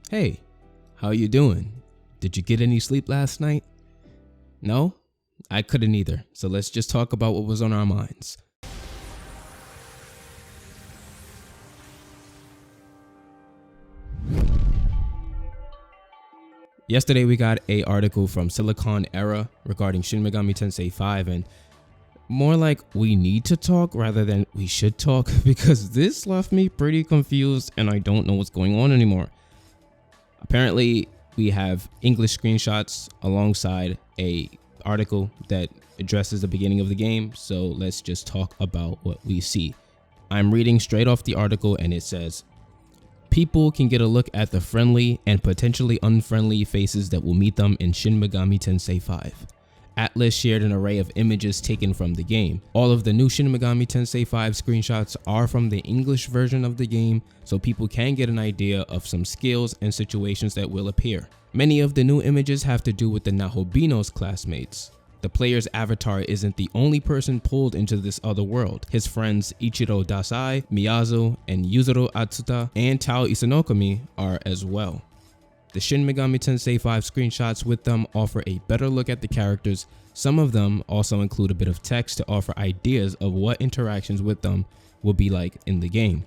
Hey, how you doing? Did you get any sleep last night? No? I couldn't either, so let's just talk about what was on our minds. Yesterday we got an article from Silicon Era regarding Shin Megami Tensei 5, and more like we need to talk rather than we should talk because this left me pretty confused and I don't know what's going on anymore. Apparently we have English screenshots alongside a article that addresses the beginning of the game, so let's just talk about what we see. I'm reading straight off the article and it says, people can get a look at the friendly and potentially unfriendly faces that will meet them in Shin Megami Tensei 5. Atlas shared an array of images taken from the game. All of the new Shin Megami Tensei 5 screenshots are from the English version of the game, so people can get an idea of some skills and situations that will appear. Many of the new images have to do with the Nahobino's classmates. The player's avatar isn't the only person pulled into this other world. His friends Ichiro Dasai, Miyazu, and Yuzuru Atsuta, and Tao Isanokami are as well. The Shin Megami Tensei 5 screenshots with them offer a better look at the characters. Some of them also include a bit of text to offer ideas of what interactions with them will be like in the game.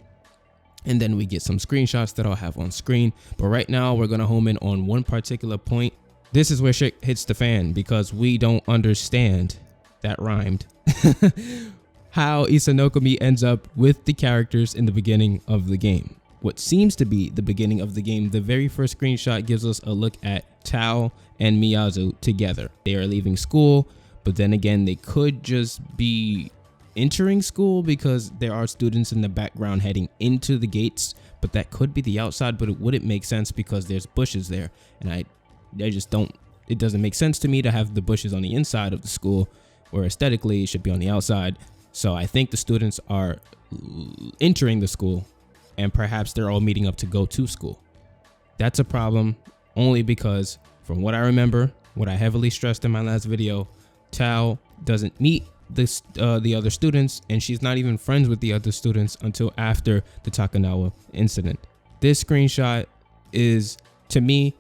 And then we get some screenshots that I'll have on screen, but right now we're gonna home in on one particular point. This is where shit hits the fan because we don't understand, that rhymed, how Isanokami ends up with the characters in the beginning of the game. What seems to be the beginning of the game, the very first screenshot gives us a look at Tao and Miyazu together. They are leaving school, but then again, they could just be entering school because there are students in the background heading into the gates, but that could be the outside, but it wouldn't make sense because there's bushes there. And I just don't, it doesn't make sense to me to have the bushes on the inside of the school where aesthetically it should be on the outside. So I think the students are entering the school and perhaps they're all meeting up to go to school. That's a problem only because from what I remember, what I heavily stressed in my last video, Tao doesn't meet the other students and she's not even friends with the other students until after the Takanawa incident. This screenshot is, to me,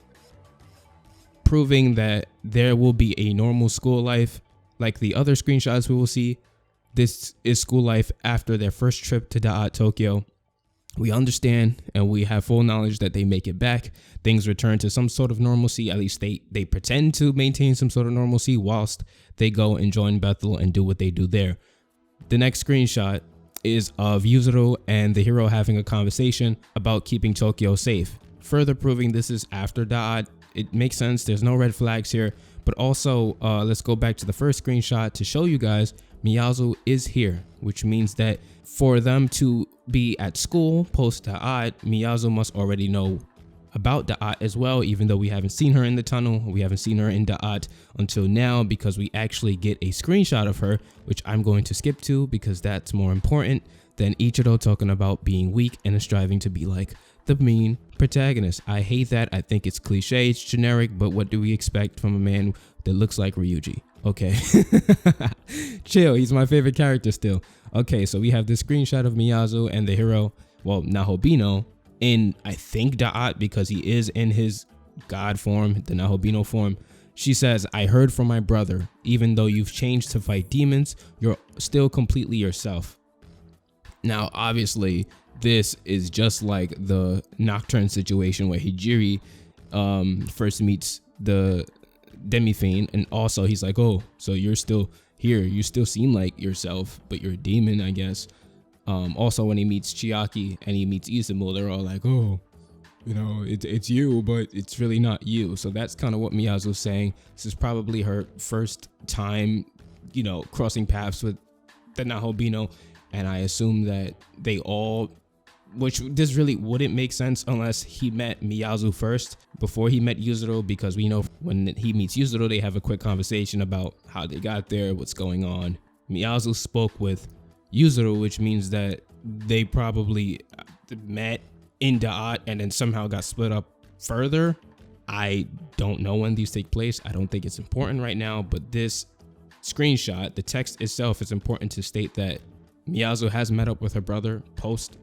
proving that there will be a normal school life like the other screenshots we will see. This is school life after their first trip to Da'at, Tokyo. We understand and we have full knowledge that they make it back. Things return to some sort of normalcy. At least they pretend to maintain some sort of normalcy whilst they go and join Bethel and do what they do there. The next screenshot is of Yuzuru and the hero having a conversation about keeping Tokyo safe. Further proving this is after Da'at. It makes sense. There's no red flags here. But also, let's go back to the first screenshot to show you guys Miyazu is here, which means that for them to be at school post Da'at, Miyazu must already know about Da'at as well, even though we haven't seen her in the tunnel. We haven't seen her in Da'at until now because we actually get a screenshot of her, which I'm going to skip to because that's more important than Ichiro talking about being weak and striving to be like the main protagonist. I hate that. I think it's cliche, it's generic, but what do we expect from a man that looks like Ryuji? Okay. Chill, he's my favorite character still. Okay, so we have this screenshot of Miyazu and the hero, well, Nahobino, in, I think, Da'at because he is in his god form, the Nahobino form. She says, I heard from my brother, even though you've changed to fight demons, you're still completely yourself. Now, obviously, this is just like the Nocturne situation where Hijiri first meets the Demi-Fiend, and also he's like, oh, so you're still here, you still seem like yourself, but you're a demon, I guess. Also when he meets Chiaki and he meets Izumo, they're all like, oh, you know, it's you, but it's really not you. So that's kind of what Miyazu's saying. This is probably her first time, you know, crossing paths with the Nahobino, and I assume that they all, which this really wouldn't make sense unless he met Miyazu first before he met Yuzuru, because we know when he meets Yuzuru, they have a quick conversation about how they got there, what's going on. Miyazu spoke with Yuzuru, which means that they probably met in Da'at and then somehow got split up further. I don't know when these take place. I don't think it's important right now, but this screenshot, the text itself, is important to state that Miyazu has met up with her brother post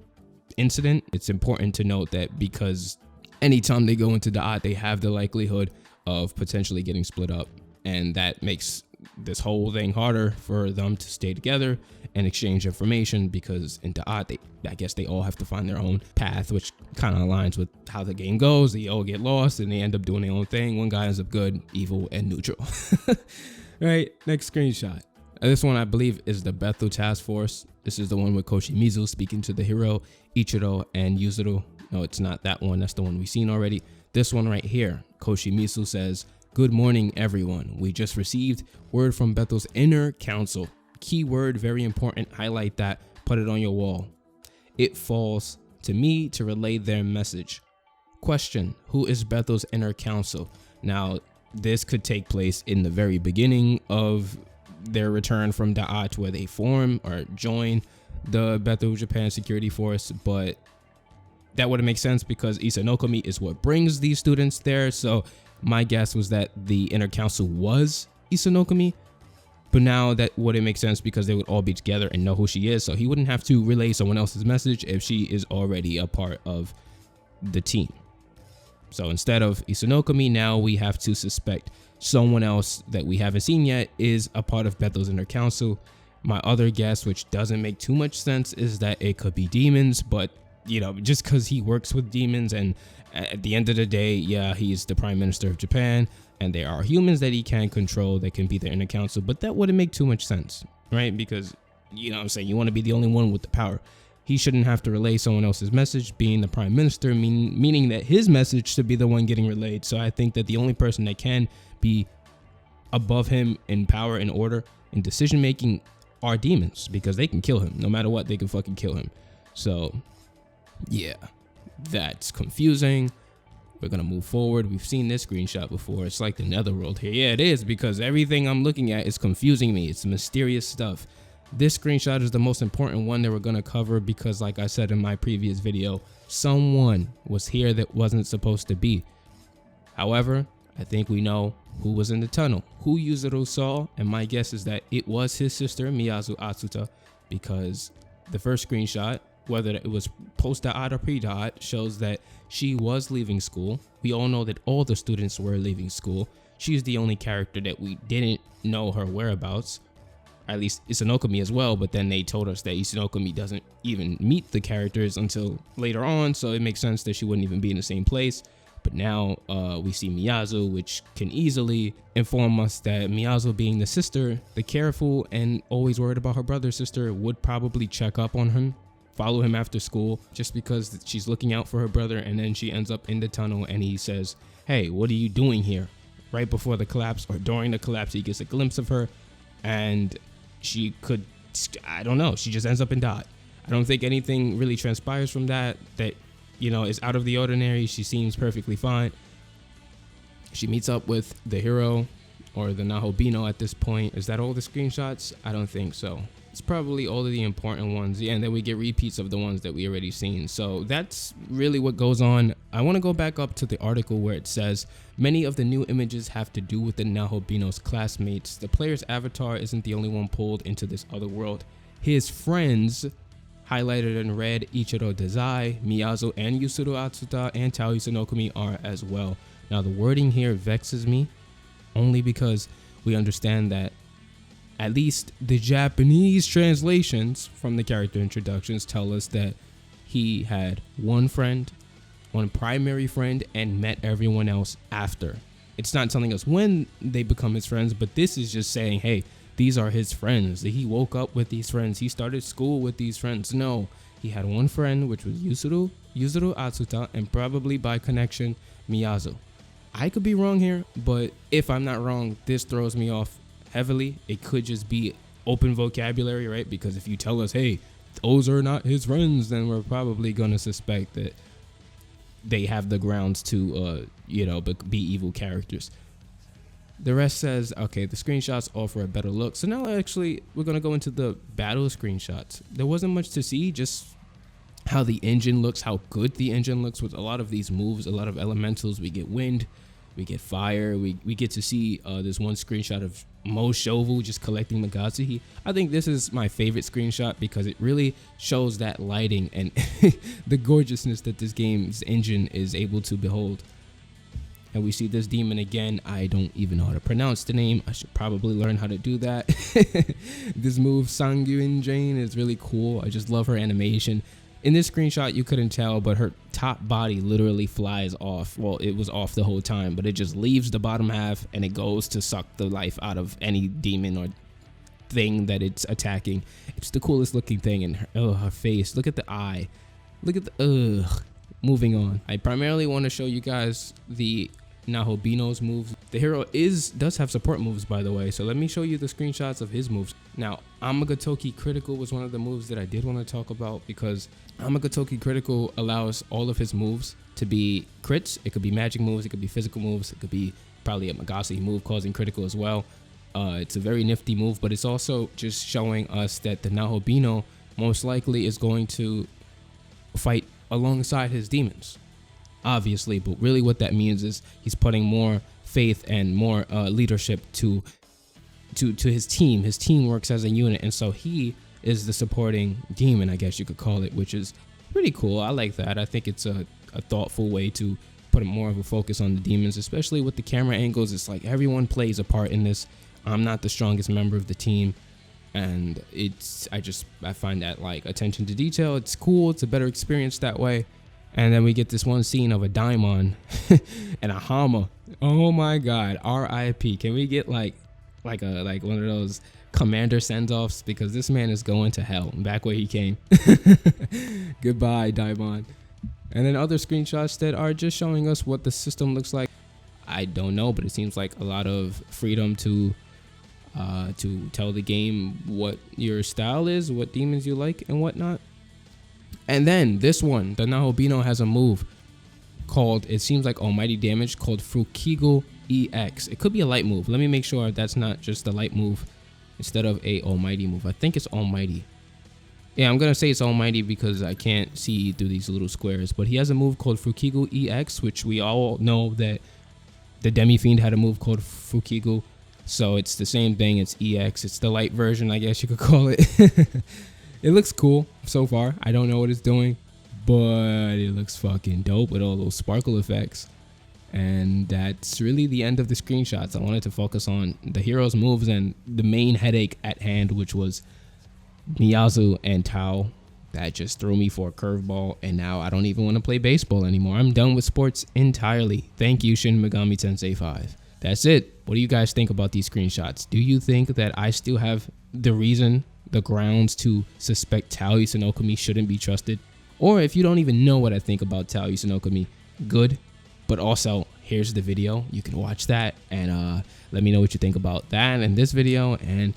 incident. It's important to note that because anytime they go into Da'at, they have the likelihood of potentially getting split up. And that makes this whole thing harder for them to stay together and exchange information, because in Da'at, I guess they all have to find their own path, which kind of aligns with how the game goes. They all get lost and they end up doing their own thing. One guy ends up good, evil, and neutral. Right, next screenshot. This one, I believe, is the Bethel Task Force. This is the one with Koshimizu speaking to the hero, Ichiro, and Yuzuru. No, it's not that one. That's the one we've seen already. This one right here, Koshimizu says, "Good morning, everyone. We just received word from Bethel's inner council. Keyword, very important. Highlight that. Put it on your wall. It falls to me to relay their message. Question, who is Bethel's inner council?" Now, this could take place in the very beginning of their return from Da'at, where they form or join the Bethel Japan Security Force, but that wouldn't make sense because Isanokami is what brings these students there. So my guess was that the inner council was Isanokami, but now that wouldn't make sense because they would all be together and know who she is. So he wouldn't have to relay someone else's message if she is already a part of the team. So instead of Isanokami, now we have to suspect someone else that we haven't seen yet is a part of Bethel's inner council. My other guess, which doesn't make too much sense, is that it could be demons, but you know, just because he works with demons, and at the end of the day, yeah, he's the prime minister of Japan, and there are humans that he can control that can be the inner council, but that wouldn't make too much sense, right? Because, you know what I'm saying, you want to be the only one with the power. He shouldn't have to relay someone else's message, being the prime minister, meaning that his message should be the one getting relayed. So I think that the only person that can be above him in power and order and decision making are demons, because they can kill him no matter what. They can fucking kill him. So yeah, that's confusing. We're gonna move forward. We've seen this screenshot before. It's like the netherworld here. Yeah, it is, because everything I'm looking at is confusing me. It's mysterious stuff. This screenshot is the most important one that we're gonna cover because, like I said in my previous video, someone was here that wasn't supposed to be. However, I think we know who was in the tunnel, who Yuzuru saw, and my guess is that it was his sister, Miyazu Atsuta, because the first screenshot, whether it was post-Da'at or pre-Da'at, shows that she was leaving school. We all know that all the students were leaving school. She's the only character that we didn't know her whereabouts, at least Isanokami as well, but then they told us that Isanokami doesn't even meet the characters until later on, so it makes sense that she wouldn't even be in the same place. But now we see Miyazu, which can easily inform us that Miyazu, being the sister, the careful and always worried about her brother's sister, would probably check up on him, follow him after school, just because she's looking out for her brother. And then she ends up in the tunnel and he says, "Hey, what are you doing here?" Right before the collapse or during the collapse, he gets a glimpse of her, and she could, I don't know, she just ends up in Da'at. I don't think anything really transpires from that you know, is out of the ordinary. She seems perfectly fine. She meets up with the hero or the Nahobino at this point. Is that all the screenshots? I don't think so. It's probably all of the important ones. Yeah, and then we get repeats of the ones that we already seen. So that's really what goes on. I want to go back up to the article where it says, many of the new images have to do with the Nahobino's classmates. The player's avatar isn't the only one pulled into this other world. His friends, highlighted in red, Ichiro Dazai, Miyazu, and Yuzuru Atsuta, and Tao Isanokami are as well. Now the wording here vexes me, only because we understand that at least the Japanese translations from the character introductions tell us that he had one friend, one primary friend, and met everyone else after. It's not telling us when they become his friends, but this is just saying, hey, these are his friends. He woke up with these friends. He started school with these friends. No, he had one friend, which was Yuzuru Atsuta, and probably by connection, Miyazu. I could be wrong here, but if I'm not wrong, this throws me off heavily. It could just be open vocabulary, right? Because if you tell us, hey, those are not his friends, then we're probably going to suspect that they have the grounds to, be evil characters. The rest says, okay, the screenshots offer a better look. So now actually we're going to go into the battle screenshots. There wasn't much to see, just how the engine looks, how good the engine looks with a lot of these moves, a lot of elementals. We get wind, We get fire. We get to see this one screenshot of Mo Shovu just collecting Megami. I think this is my favorite screenshot because it really shows that lighting and the gorgeousness that this game's engine is able to behold. And we see this demon again. I don't even know how to pronounce the name. I should probably learn how to do that. This move, Sanguine Jane, is really cool. I just love her animation. In this screenshot, you couldn't tell, but her top body literally flies off. Well, it was off the whole time, but it just leaves the bottom half and it goes to suck the life out of any demon or thing that it's attacking. It's the coolest looking thing. And her face. Look at the eye. Look at the Moving on. I primarily want to show you guys the Nahobino's moves. The hero does have support moves, by the way, so let me show you the screenshots of his moves. Now, Amagatoki Critical was one of the moves that I did want to talk about because Amagatoki Critical allows all of his moves to be crits. It could be magic moves, it could be physical moves, it could be probably a Megami move causing critical as well. It's a very nifty move, but it's also just showing us that the Nahobino most likely is going to fight alongside his demons, obviously, but really what that means is he's putting more faith and more leadership to his team. His team works as a unit, and so he is the supporting demon, I guess you could call it, which is pretty cool. I like that. I think it's a thoughtful way to put more of a focus on the demons, especially with the camera angles. It's like everyone plays a part in this. I'm not the strongest member of the team, and I find that like attention to detail, it's cool. It's a better experience that way. And then we get this one scene of a Daimon and a Hama. Oh my god, RIP. Can we get like one of those commander send-offs, because this man is going to hell back where he came. Goodbye, Daimon. And then other screenshots that are just showing us what the system looks like. I don't know, but it seems like a lot of freedom to tell the game what your style is, what demons you like and whatnot. And then this one, the Nahobino has a move called, it seems like almighty damage, called Fukigo EX. It could be a light move. Let me make sure that's not just a light move instead of a almighty move. I think it's almighty. Yeah, I'm gonna say it's almighty because I can't see through these little squares. But he has a move called Fukigo EX, which we all know that the Demi Fiend had a move called Fukigo. So it's the same thing. It's EX. It's the light version, I guess you could call it. It looks cool so far. I don't know what it's doing, but it looks fucking dope with all those sparkle effects. And that's really the end of the screenshots. I wanted to focus on the hero's moves and the main headache at hand, which was Miyazu and Tao. That just threw me for a curveball, and now I don't even want to play baseball anymore. I'm done with sports entirely. Thank you, Shin Megami Tensei 5. That's it. What do you guys think about these screenshots? Do you think that I still have the grounds to suspect Tao Yusanokami shouldn't be trusted? Or if you don't even know what I think about Tao Yusanokami, good. But also, here's the video. You can watch that and let me know what you think about that in this video. And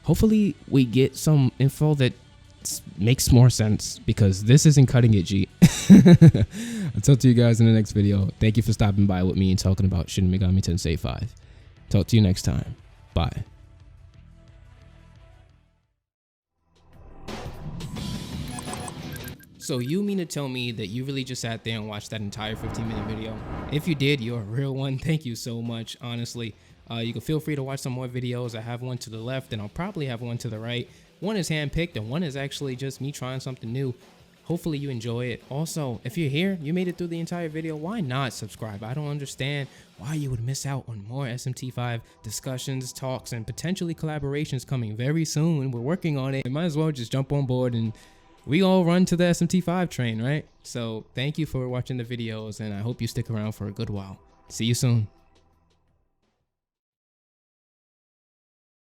hopefully we get some info that makes more sense, because this isn't cutting it, G. I'll talk to you guys in the next video. Thank you for stopping by with me and talking about Shin Megami Tensei 5. Talk to you next time. Bye. So you mean to tell me that you really just sat there and watched that entire 15-minute video? If you did, you're a real one. Thank you so much, honestly. You can feel free to watch some more videos. I have one to the left and I'll probably have one to the right. One is handpicked and one is actually just me trying something new. Hopefully you enjoy it. Also, if you're here, you made it through the entire video, why not subscribe? I don't understand why you would miss out on more SMT5 discussions, talks, and potentially collaborations coming very soon. We're working on it. You might as well just jump on board and we all run to the SMT5 train, right? So thank you for watching the videos, and I hope you stick around for a good while. See you soon.